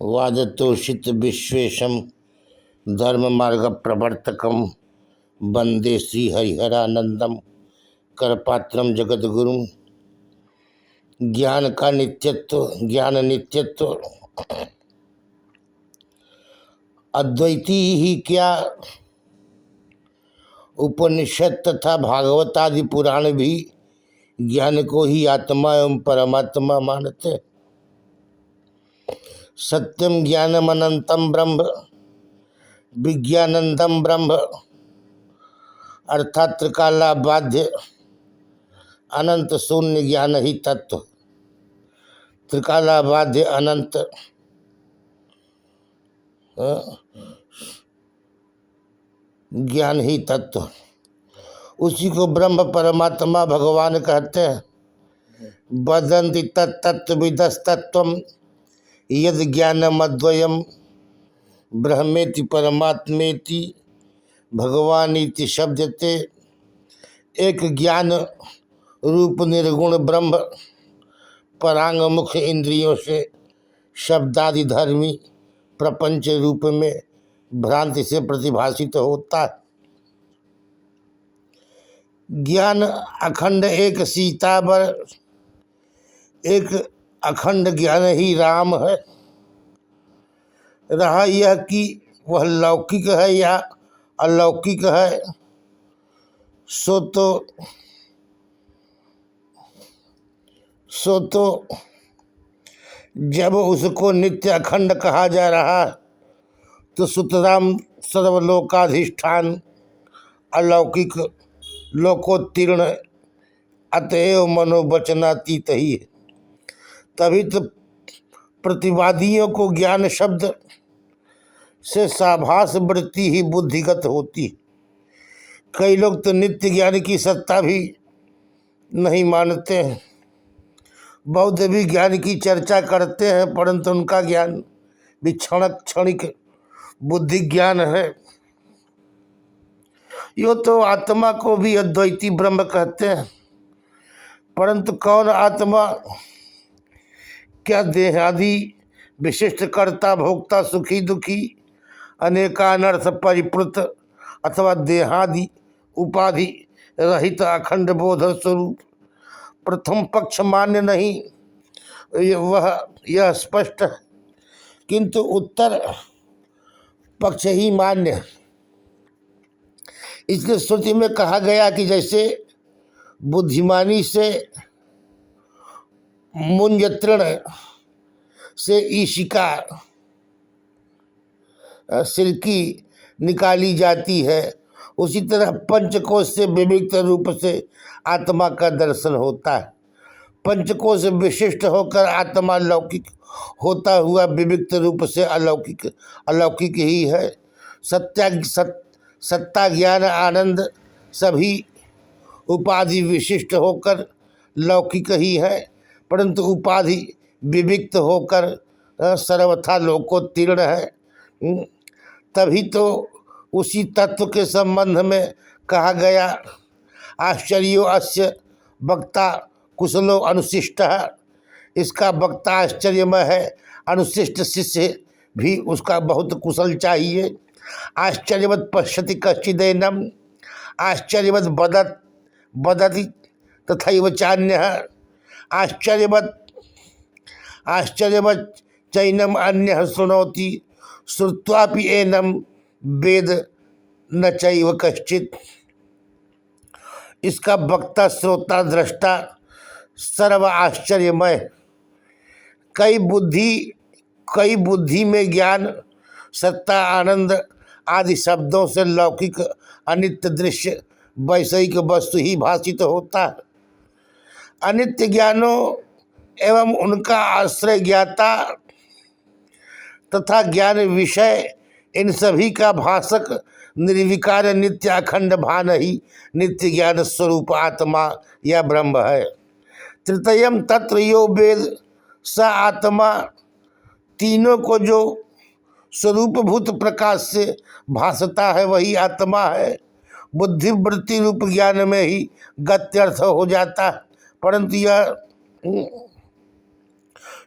वादतोषित विश्वेशम धर्म मार्ग प्रवर्तकम वंदे श्री हरिहरानंदम करपात्रम जगद्गुरु। ज्ञान का नित्यत्व, ज्ञान नित्यत्व अद्वैती ही क्या, उपनिषद तथा भागवत आदि पुराण भी ज्ञान को ही आत्मा एवं परमात्मा मानते। सत्यम ज्ञानम अनंतम ब्रह्म विज्ञानंदम ब्रह्म अर्थात त्रिकाला बाध्य अनंत शून्य ज्ञान ही तत्व। त्रिकाला बाध्य अनंत ज्ञान ही तत्व, उसी को ब्रह्म परमात्मा भगवान कहते हैं। वदन्ति तत्तत्विदस्तत्वम् यद ज्ञानमद्वयम् ब्रह्मेति परमात्मेति भगवानीति शब्दते। एक ज्ञान रूप निर्गुण ब्रह्म परांग मुख इंद्रियों से शब्दादि धर्मी प्रपंच रूप में भ्रांति से प्रतिभाषित होता है। ज्ञान अखंड एक सीतावर, एक अखंड ज्ञान ही राम है। रहा यह कि वह लौकिक है या अलौकिक है, सो तो जब उसको नित्य अखंड कहा जा रहा तो सुतराम सर्वलोकाधिष्ठान अलौकिक लोकोत्तीर्ण अतएव मनोवचनातीत ही है। तभी तो प्रतिवादियों को ज्ञान शब्द से साभास वृत्ति ही बुद्धिगत होती। कई लोग तो नित्य ज्ञान की सत्ता भी नहीं मानते हैं। बौद्ध भी ज्ञान की चर्चा करते हैं, परंतु उनका ज्ञान भी क्षणिक बुद्धि ज्ञान है। यो तो आत्मा को भी अद्वैती ब्रह्म कहते हैं, परंतु कौन आत्मा? क्या देहादि विशिष्ट कर्ता भोक्ता सुखी दुखी अनेकानर्थ परिप्लुत अथवा देहादि उपाधि रहित अखंड बोध स्वरूप प्रथम पक्ष मान्य नहीं, यह स्पष्ट है, किंतु उत्तर पक्ष ही मान्य। इसलिए श्रुति में कहा गया कि जैसे बुद्धिमानी से मुंज तृण से ईशिका सिल्की निकाली जाती है, उसी तरह पंचकोश से विविक्त रूप से आत्मा का दर्शन होता है। पंचकोश विशिष्ट होकर आत्मा लौकिक होता हुआ विविक्त रूप से अलौकिक ही है। सत्ता ज्ञान आनंद सभी उपाधि विशिष्ट होकर लौकिक ही है, परंतु उपाधि विविक्त होकर सर्वथा लोकोत्तीर्ण है। तभी तो उसी तत्व के संबंध में कहा गया, आश्चर्यो अस्य वक्ता कुशलो अनुशिष्टः। इसका वक्ता आश्चर्यमय है, अनुशिष्ट शिष्य भी उसका बहुत कुशल चाहिए। आश्चर्यवत् पश्यति कश्चिदेनम् आश्चर्यवत् वदति तथैव चान्यः आश्चर्यवत् चैनम् अन्यः शृणोति श्रुत्वापि एनं वेद न चैव कश्चित्। इसका वक्ता श्रोता दृष्टा सर्व आश्चर्यमय। कई बुद्धि में ज्ञान सत्ता आनंद आदि शब्दों से लौकिक अनित्य दृश्य वैषयिक वस्तु ही भाषित होता है। अनित्य ज्ञानों एवं उनका आश्रय ज्ञाता तथा ज्ञान विषय, इन सभी का भाषक निर्विकार नित्य अखंड भान ही नित्य ज्ञान स्वरूप आत्मा या ब्रह्म है। तृतीयम तत्र यो वेद स आत्मा, तीनों को जो स्वरूपभूत प्रकाश से भासता है वही आत्मा है। बुद्धि वृत्ति रूप ज्ञान में ही गत्यर्थ हो जाता है, परंतु यह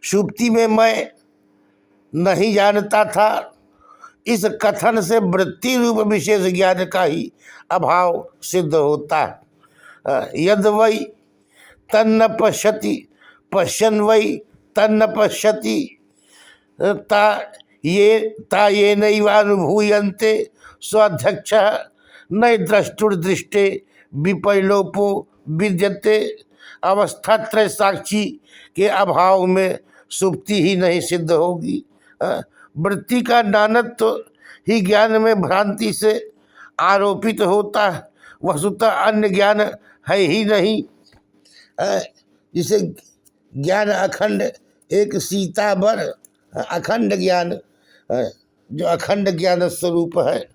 सुप्ति में मैं नहीं जानता था। इस कथन से वृत्ति रूप विशेष ज्ञान का ही अभाव सिद्ध होता है। यद वै तन्न पश्यति पश्यन् वै तन्न पश्यति ता ये नैवानुभूयन्ते स्वाध्यक्ष न द्रष्टुर्दृष्टे विपरिलोपो विद्यते। अवस्थात्रय साक्षी के अभाव में सुप्ति ही नहीं सिद्ध होगी। वृत्ति का नानत्व ही ज्ञान में भ्रांति से आरोपित होता है, वस्तुतः अन्य ज्ञान है ही नहीं। जिसे ज्ञान अखंड एक सीताबर अखंड ज्ञान, जो अखंड ज्ञान स्वरूप है।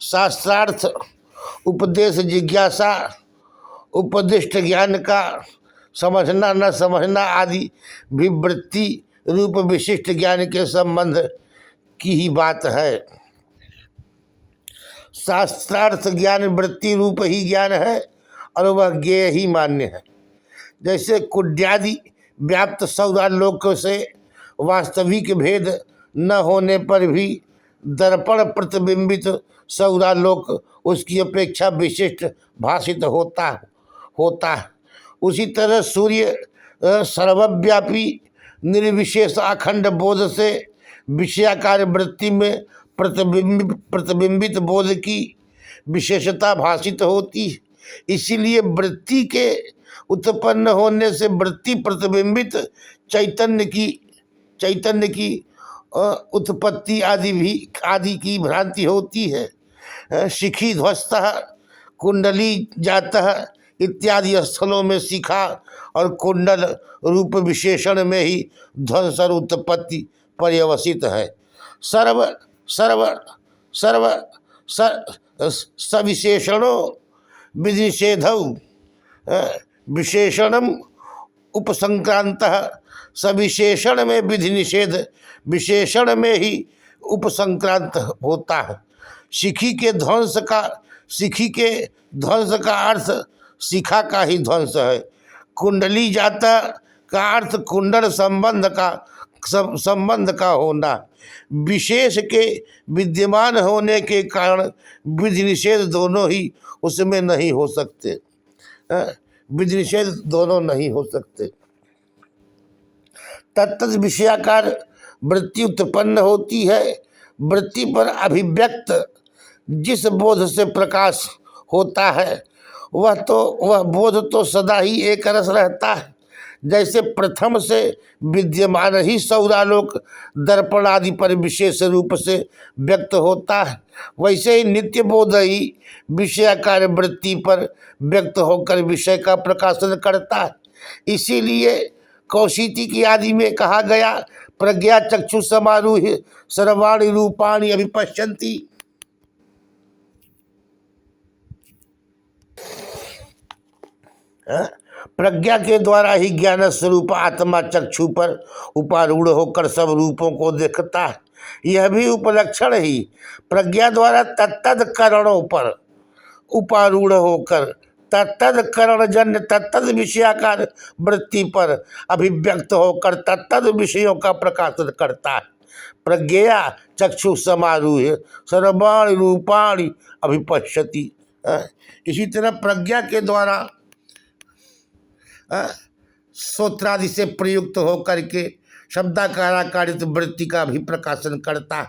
शास्त्रार्थ उपदेश जिज्ञासा उपदिष्ट ज्ञान का समझना न समझना आदि भी वृत्ति रूप विशिष्ट ज्ञान के संबंध की ही बात है। शास्त्रार्थ ज्ञान वृत्ति रूप ही ज्ञान है और वह ज्ञेय ही मान्य है। जैसे कुड्यादि व्याप्त सौदालोक से वास्तविक भेद न होने पर भी दर्पण प्रतिबिंबित सौदालोक उसकी अपेक्षा विशिष्ट भाषित होता है। उसी तरह सूर्य सर्वव्यापी निर्विशेष अखंड बोध से विषयाकार वृत्ति में प्रतिबिंबित बोध की विशेषता भाषित होती है। इसीलिए वृत्ति के उत्पन्न होने से वृत्ति प्रतिबिंबित चैतन्य की उत्पत्ति आदि की भ्रांति होती है। शिखी ध्वस्तः कुंडली जातः इत्यादि स्थलों में शिखा और कुंडल रूप विशेषण में ही ध्वंस और उत्पत्ति पर्यवसित है। सविशेषणों विनिषेधौ विशेषणम उपसंक्रांतः। सविशेषण में विधि निषेध विशेषण में ही उपसंक्रांत होता है। शिखी के ध्वंस का अर्थ शिखा का ही ध्वंस है। कुंडली जाता का अर्थ कुंडल संबंध का होना। विशेष के विद्यमान होने के कारण विधि निषेध दोनों ही उसमें नहीं हो सकते। विधि निषेध दोनों नहीं हो सकते। तत्त विषयाकार वृत्ति उत्पन्न होती है। वृत्ति पर अभिव्यक्त जिस बोध से प्रकाश होता है वह बोध तो सदा ही एक रस रहता है। जैसे प्रथम से विद्यमान ही सौदालोक दर्पण आदि पर विशेष रूप से व्यक्त होता है, वैसे ही नित्य बोध ही विषयाकार वृत्ति पर व्यक्त होकर विषय का प्रकाशन करता है। इसीलिए कौशिकी की आदि में कहा गया, प्रज्ञा चक्षु समारूह सर्वाणि रूपाणि अभिपश्यन्ति। प्रज्ञा के द्वारा ही ज्ञान स्वरूप आत्मा चक्षु पर उपारूढ़ होकर सब रूपों को देखता है। यह भी उपलक्षण ही प्रज्ञा द्वारा तत्तद करणों पर उपारूढ़ होकर तत्तद करण जन्य तत्तद विषयाकार वृत्ति पर अभिव्यक्त होकर तत्तद विषयों का प्रकाशन करता है। प्रज्ञया चक्षु समारूह सर्वाणि रूपाणि अभिपश्यति। इसी तरह प्रज्ञा के द्वारा सूत्रादि से प्रयुक्त होकर के शब्दाकाराकारित वृत्ति का भी प्रकाशन करता है।